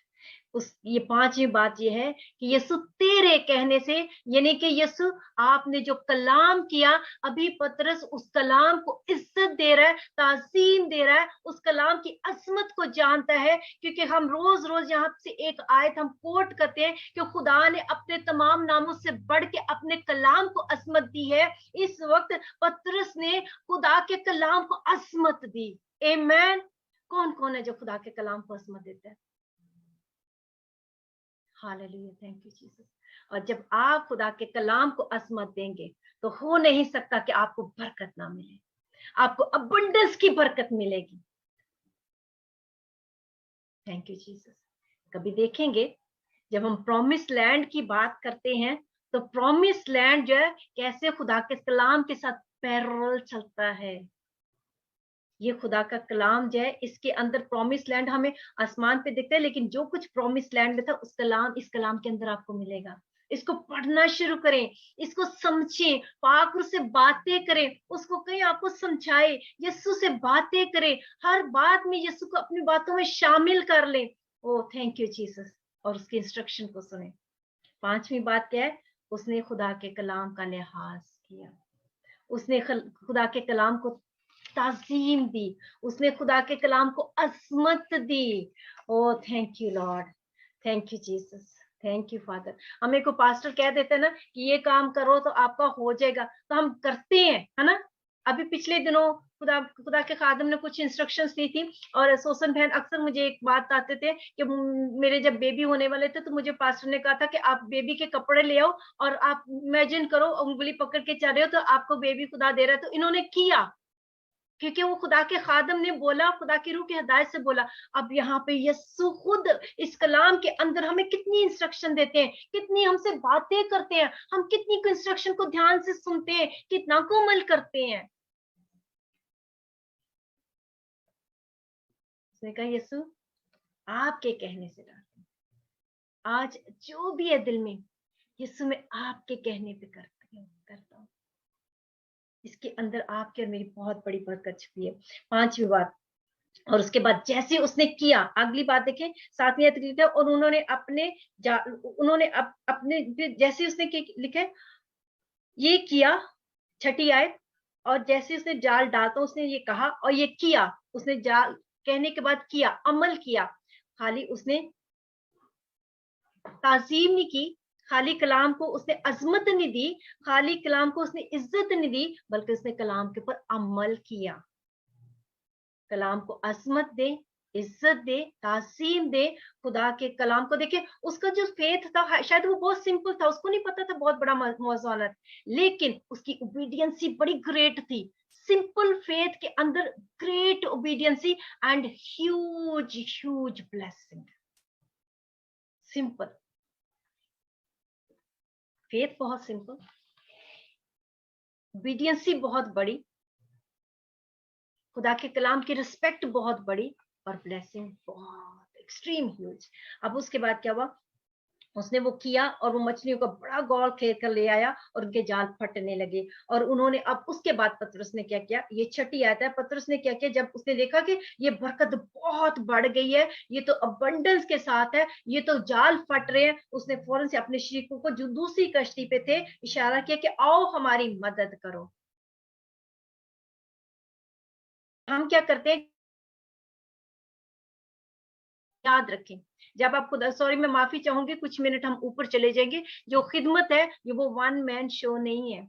ये पांचवी बात ये है कि यीशु तेरे कहने से, यानी कि यीशु आपने जो कलाम किया, अभी पतरस उस कलाम को इज्जत दे रहा है, ताज़ीम दे रहा है, उस कलाम की अजमत को जानता है। क्योंकि हम रोज रोज यहाँ से एक आयत हम कोट करते हैं कि खुदा ने अपने तमाम नामों से बढ़ के अपने कलाम को अजमत दी है। इस वक्त पतरस ने खुदा के कलाम को अजमत दी। आमीन। कौन कौन है जो खुदा के कलाम को अजमत देता है? Hallelujah, thank you Jesus. और जब आप खुदा के कलाम को अजमत देंगे, तो हो नहीं सकता कि आपको बरकत ना मिले, आपको अबंडेंस की बरकत मिलेगी। Thank you Jesus. कभी देखेंगे जब हम प्रॉमिस लैंड की बात करते हैं, तो प्रॉमिस लैंड जो है कैसे खुदा के कलाम के साथ पैरेलल चलता है। ये खुदा का कलाम जो है, इसके अंदर प्रॉमिस लैंड हमें आसमान पे दिखता है, लेकिन जो कुछ प्रॉमिस लैंड में था उस कलाम, इस कलाम के अंदर आपको मिलेगा। इसको पढ़ना शुरू करें, इसको समझें, पाक रूह से बातें करें, उसको कहीं आपको समझाए, यीशु से बातें करें, हर बात में यीशु को अपनी बातों में शामिल कर लें। ओ थैंक यू जीसस, और उसके इंस्ट्रक्शन को सुने। पांचवी बात क्या है? उसने खुदा के कलाम का लिहाज किया, उसने खुदा के कलाम को ताजीम दी, उसने खुदा के कलाम को अजमत दी। Oh thank you lord, thank you Jesus, thank you father. हमें को पास्टर कह देते हैं ना कि ये काम करो तो आपका हो जाएगा, तो हम करते हैं, है ना। अभी पिछले दिनों खुदा के खादिम ने कुछ इंस्ट्रक्शंस दी थी, और सोसन बहन अक्सर मुझे एक बात आते थे कि मेरे जब बेबी होने वाले थे तो मुझे पास्टर ने कहा था कि आप बेबी के कपड़े ले आओ और आप इमेजिन करो उंगली पकड़ के चल रहे हो तो आपको बेबी खुदा दे रहा है। तो इन्होंने किया, क्योंकि वो खुदा के खादम ने बोला, खुदा की रूह की हिदायत से बोला। अब यहाँ पे यस्सु खुद इस कलाम के अंदर हमें कितनी इंस्ट्रक्शन देते हैं, कितनी हमसे बातें करते हैं, हम कितनी इंस्ट्रक्शन को ध्यान से सुनते हैं, कितना को अमल करते हैं। उसने कहा यस्सु आपके कहने से डालती हूँ, आज जो भी है दिल में यस्सु मैं आपके कहने पे करता हूँ। इसके अंदर आपके और मेरी बहुत बड़ी बरकत छुपी है। पांचवी बात, और उसके बाद जैसे उसने किया, अगली बात देखें 7वीं आयत लिखा है, और उन्होंने अपने जैसे उसने लिखा है ये किया, 6ठी आयत, और जैसे उसने जाल डालता उसने ये कहा और ये किया, उसने जाल कहने के बाद किया, अमल किया। खाली उसने ताजीम नहीं की, खाली कलाम को उसने अजमत नहीं दी, खाली कलाम को उसने इज्जत नहीं दी, बल्कि उसने कलाम के ऊपर अमल किया। कलाम को अजमत दे, इज्जत दे, तासीम दे, खुदा के कलाम को। देखिए उसका जो फेथ था शायद वो बहुत सिंपल था, उसको नहीं पता था बहुत बड़ा मौजूद, लेकिन उसकी ओबीडियंसी बड़ी ग्रेट थी। सिंपल फेथ के अंदर great obedience and huge huge blessing. Simple faith बहुत सिंपल, ओबीडियंसी बहुत बड़ी, खुदा के कलाम की रिस्पेक्ट बहुत बड़ी, और ब्लेसिंग बहुत एक्सट्रीम ह्यूज। अब उसके बाद क्या हुआ, उसने वो किया और वो मछलियों का बड़ा गौल खेल कर ले आया और उनके जाल फटने लगे। और उन्होंने अब उसके बाद पतरस ने क्या किया, ये 6ठी आयत है, पतरस ने क्या किया, जब उसने देखा कि ये बरकत बहुत बढ़ गई है, ये तो अबंडेंस के साथ है, ये तो जाल फट रहे हैं, उसने फौरन से अपने शरीकों को जो दूसरी कश्ती पे थे इशारा किया कि आओ हमारी मदद करो। हम क्या करते हैं, याद रखें, जब आप खुदा, सॉरी मैं माफी चाहूंगी, कुछ मिनट हम ऊपर चले जाएंगे। जो खिदमत है ये वो वन मैन शो नहीं है।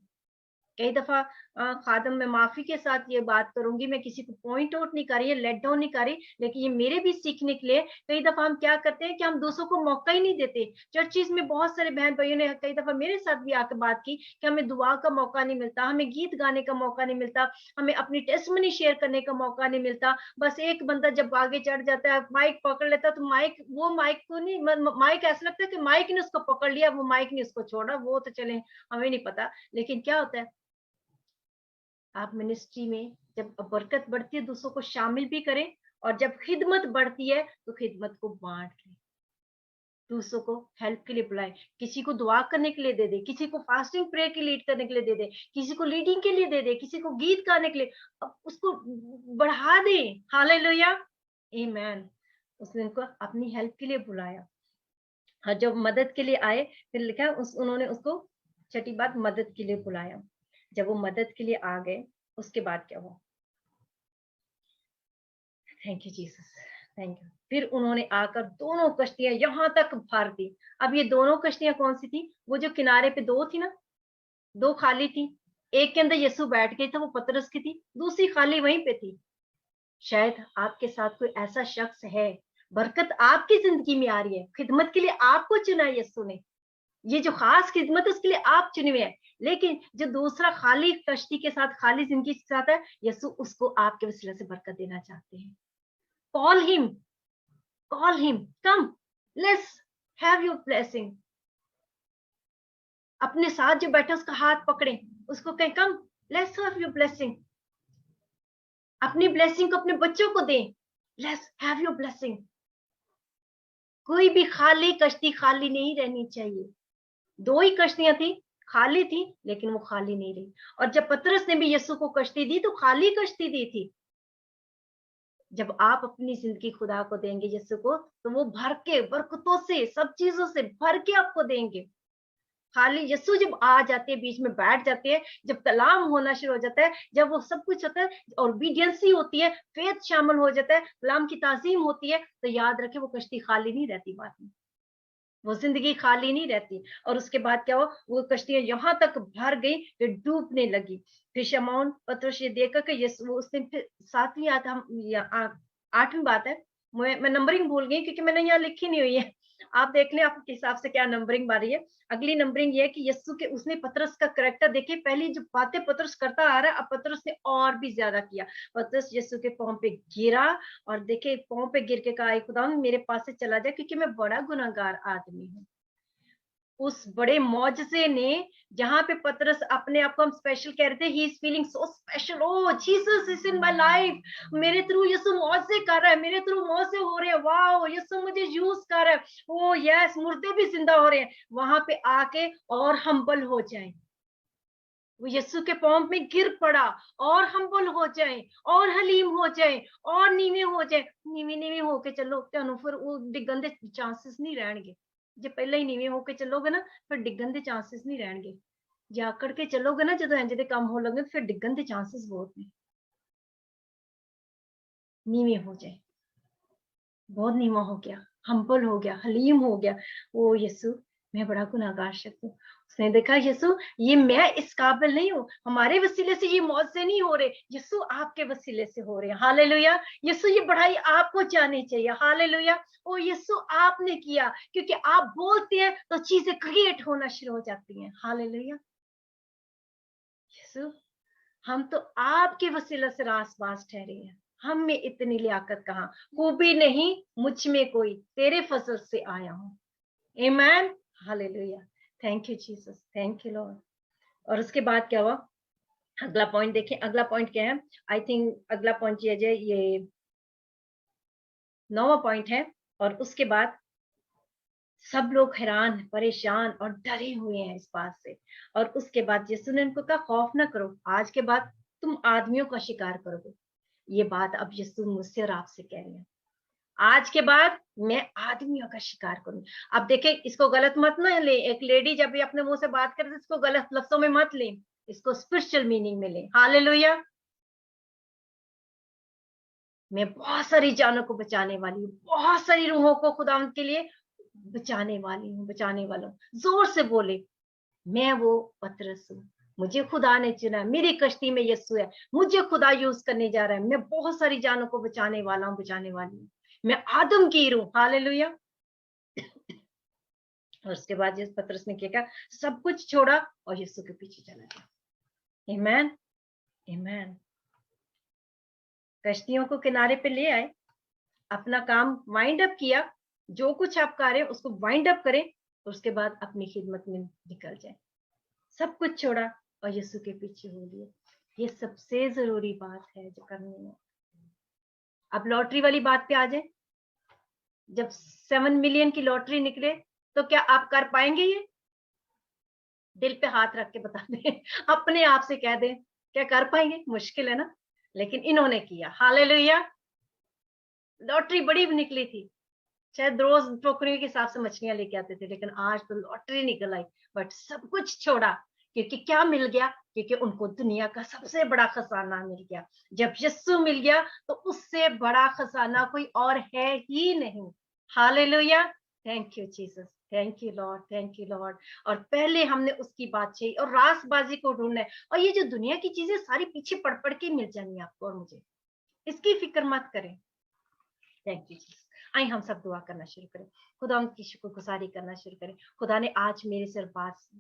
कई दफा खादम, मैं माफी के साथ ये बात करूंगी, मैं किसी को पॉइंट आउट नहीं कर रही है, लेट डाउन नहीं कर रही, लेकिन ये मेरे भी सीखने के लिए। कई दफा हम क्या करते हैं कि हम दूसरों को मौका ही नहीं देते। चर्चिज में बहुत सारे बहन भाइयों ने कई दफा मेरे साथ भी आकर बात की कि हमें दुआ का मौका नहीं मिलता, हमें गीत गाने का मौका नहीं मिलता, हमें अपनी टेस्टमनी शेयर करने का मौका नहीं मिलता। बस एक बंदा जब आगे चढ़ जाता है, माइक पकड़ लेता है, तो माइक को नहीं, माइक ऐसा लगता है कि माइक ने उसको पकड़ लिया, वो माइक ने उसको छोड़ा, वो तो चले हमें नहीं पता। लेकिन क्या होता है, आप मिनिस्ट्री में जब बरकत बढ़ती है दूसरों को शामिल भी करें, और जब खिदमत बढ़ती है तो खिदमत को बांट लें, दूसरों को हेल्प के लिए बुलाए, किसी को दुआ करने के लिए दे दे, किसी को फास्टिंग प्रेयर के लीड करने के लिए दे दे, किसी को लीडिंग के लिए दे दे, किसी को गीत गाने के लिए, अब उसको बढ़ा दे। हालेलुया, आमीन। उसने उनको अपनी हेल्प के लिए बुलाया, और जब मदद के लिए आए फिर लिखा उन्होंने उसको 6ठी बात मदद के लिए बुलाया। जब वो मदद के लिए आ गए उसके बाद क्या हुआ, thank you Jesus, thank you. फिर उन्होंने आकर दोनों कश्तियां यहां तक भर दी। अब ये दोनों कश्तियां कौन सी थी, वो जो किनारे पे 2 थी ना, 2 खाली थी, एक के अंदर यीशु बैठ गई था, वो पतरस की थी, दूसरी खाली वहीं पे थी। शायद आपके साथ कोई ऐसा शख्स है, बरकत आपकी जिंदगी में आ रही है, खिदमत के लिए आपको चुना है यीशु ने, ये जो खास खिदमत है उसके लिए आप चुने हुए हैं, लेकिन जो दूसरा खाली कश्ती के साथ, खाली जिंदगी के साथ है, यीशु उसको आपके वसीले से बरकत देना चाहते हैं। Call him, come, let's have your blessing. अपने साथ जो बैठा उसका हाथ पकड़े, उसको कहें कम, लेट्स हैव योर ब्लेसिंग। अपनी ब्लेसिंग को अपने बच्चों को दें, लेट्स हैव योर ब्लेसिंग। कोई भी खाली कश्ती खाली नहीं रहनी चाहिए। 2 ही कश्तियां थी, खाली थी, लेकिन वो खाली नहीं रही। और जब पतरस ने भी यीशु को कश्ती दी तो खाली कश्ती दी थी। जब आप अपनी जिंदगी खुदा को देंगे यीशु को, तो वो भर के बरकतों से, सब चीजों से भर के आपको देंगे। खाली यीशु जब आ जाते हैं, बीच में बैठ जाते हैं, जब कलाम होना शुरू हो जाता है, जब वो सब कुछ होता है, ओबीडियंसी होती है, फेथ शामिल हो जाता है, कलाम की ताजीम होती है, तो याद रखे वो कश्ती खाली नहीं रहती बाद में, वो जिंदगी खाली नहीं रहती। और उसके बाद क्या हुआ, वो कश्तियां यहाँ तक भर गई, फिर डूबने लगी। फिर शमौन पतरस ये देखकर कि यीशु, उसने फिर 7वीं आयत, हम 8वीं बात है, मैं नंबरिंग भूल गई क्योंकि मैंने यहाँ लिखी नहीं हुई है, आप देख लें आपके हिसाब से क्या नंबरिंग आ रही है। अगली नंबरिंग ये है कि यीशु के, उसने पतरस का करैक्टर देखिए, पहली जो बातें पतरस करता आ रहा है, अब पतरस ने और भी ज्यादा किया। पतरस यीशु के पांव पे गिरा और देखे, पांव पे गिर के कहा, खुदा मेरे पास से चला जाए क्योंकि मैं बड़ा गुनाहगार आदमी हूँ। उस बड़े मौजज़े ने, जहां पे पतरस अपने आप को, हम स्पेशल कह रहे थे, he is feeling so special, oh Jesus is in my life, मेरे थ्रू यीशु मौजज़े कर रहा है, मेरे थ्रू मौजज़े हो रहे हैं, वाओ यीशु मुझे यूज कर रहा है, ओ यस, मुर्दे भी जिंदा हो रहे हैं। वहां पे आके और हम्बल हो जाए, वो यीशु के पांव में गिर पड़ा, और हम्बल हो जाए, और हलीम हो जाए, और नीवे हो जाए। नीवे होके चलो, ਤੁਹਾਨੂੰ ਫਿਰ ਉਹ ਡਿੱਗਣ ਦੇ ਚਾਂसेस नहीं रहणगे। ਜੇ ਪਹਿਲਾਂ ਹੀ ਨੀਵੇਂ ਹੋ ਕੇ ਚੱਲੋਗੇ ਨਾ, ਫਿਰ ਡਿੱਗਣ ਦੇ ਚਾਂसेस नहीं रहणगे। ਜੇ ਆਕੜ ਕੇ ਚੱਲੋਗੇ ਨਾ, ਜਦੋਂ ਇੰਜ ਦੇ ਕੰਮ ਹੋ ਲੱਗੇ, ਫਿਰ ਡਿੱਗਣ ਦੇ ਚਾਂसेस ਬਹੁਤ ਨੇ। नीवे हो जाए, बहुत नीवा हो गया, हम्बल हो गया, हलीम हो गया, ओ यीशु मैं बड़ा गुनाहगार शख्स हूँ। उसने देखा, यीशु ये मैं इस काबिल नहीं हूँ, हमारे वसीले से ये मौत से नहीं हो रहे, यीशु आपके वसीले से हो रहे हैं। हालेलुया। यीशु ये बढ़ाई आपको जानी चाहिए। हालेलुया। ओ यीशु आपने किया, क्योंकि आप बोलते हैं तो चीजें क्रिएट होना शुरू हो जाती हैं। हालेलुया। यीशु हम तो आपके वसीले से रासबाज ठहरे हैं, हम में इतनी लियाकत कहाँ, खूबी नहीं मुझ में कोई, तेरे फजल से आया हूँ। आमीन। Hallelujah. Thank you Jesus, thank you Lord. और उसके बाद क्या हुआ, अगला पॉइंट देखें। अगला पॉइंट क्या है, आई थिंक अगला पॉइंट ये 9वां पॉइंट है। और उसके बाद सब लोग हैरान, परेशान और डरे हुए हैं इस बात से। और उसके बाद यीशु ने उनको कहा, खौफ ना करो, आज के बाद तुम आदमियों का शिकार करोगे। ये बात अब यीशु मुझसे और आपसे कह रहे हैं, आज के बाद मैं आदमियों का शिकार करूंगी। अब देखें, इसको गलत मत ना ले, एक लेडी जब भी अपने मुंह से बात करे तो इसको गलत लफ्जों में मत ले, इसको स्पिरिचुअल मीनिंग में ले। हालेलुया। मैं बहुत सारी जानों को बचाने वाली हूँ, बहुत सारी रूहों को खुदा के लिए बचाने वाली हूँ, बचाने वाला हूँ। जोर से बोले, मैं वो पतरस हूँ, मुझे खुदा ने चुना, मेरी कश्ती में यीशु है, मुझे खुदा यूज करने जा रहा है, मैं बहुत सारी जानों को बचाने वाला हूँ, बचाने वाली हूँ, मैं आदमगीर हूँ। हालेलुया। और उसके बाद जिस पतरस ने क्या कहा, सब कुछ छोड़ा और यीशु के पीछे चला गया। आमीन, आमीन। कश्तियों को किनारे पे ले आए, अपना काम वाइंड अप किया, जो कुछ आप कर रहे हैं उसको वाइंड अप करें, और उसके बाद अपनी खिदमत में निकल जाए। सब कुछ छोड़ा और यीशु के पीछे हो लिए। ये सबसे जरूरी बात है जो करनी है। अब लॉटरी वाली बात पे आ जाए, जब 7 मिलियन की लॉटरी निकले तो क्या आप कर पाएंगे? ये दिल पे हाथ रख के बता दें, अपने आप से कह दें, क्या कर पाएंगे? मुश्किल है ना, लेकिन इन्होंने किया। हालेलुया। लॉटरी बड़ी निकली थी, शायद रोज टोकरियों के हिसाब से मछलियां लेके आते थे, लेकिन आज तो लॉटरी निकल आई। बट सब कुछ छोड़ा, क्योंकि क्या मिल गया? क्योंकि उनको दुनिया का सबसे बड़ा खजाना मिल गया। जब यीशु मिल गया तो उससे बड़ा खजाना कोई और है ही नहीं। Hallelujah. Thank you Jesus, thank you lord, thank you Lord. और पहले हमने उसकी बात चाहिए और रासबाजी को ढूंढना है। और ये जो दुनिया की चीजें सारी पीछे पड़ पड़ के मिल जानी है आपको और मुझे, इसकी फिक्र मत करें। Thank you Jesus. आइए हम सब दुआ करना शुरू करें, खुदा उनकी शुक्रगुजारी करना शुरू करें। खुदा ने आज मेरे से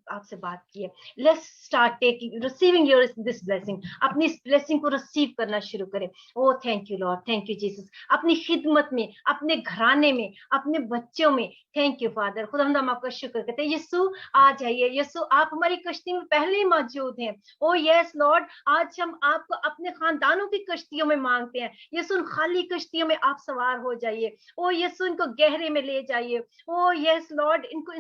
आपसे बात की है। Let's start taking, receiving your this blessing. अपनी इस ब्लेसिंग को रिसीव करना शुरू करें। Oh thank you lord, thank you Jesus. अपनी खिदमत में, अपने घराने में, अपने बच्चों में, थैंक यू फादर। खुदा हम आपका शुक्र करते हैं। यीशु आ जाइए, यीशु आप हमारी कश्ती में पहले मौजूद हैं। ओ यस लॉर्ड, आज हम आपको अपने खानदानों की कश्तियों में मांगते हैं। यीशु खाली कश्तियों में आप सवार हो जाइए। ओ यीशु इनको गहरे में ले जाइए। ओ यस लॉर्ड, इनको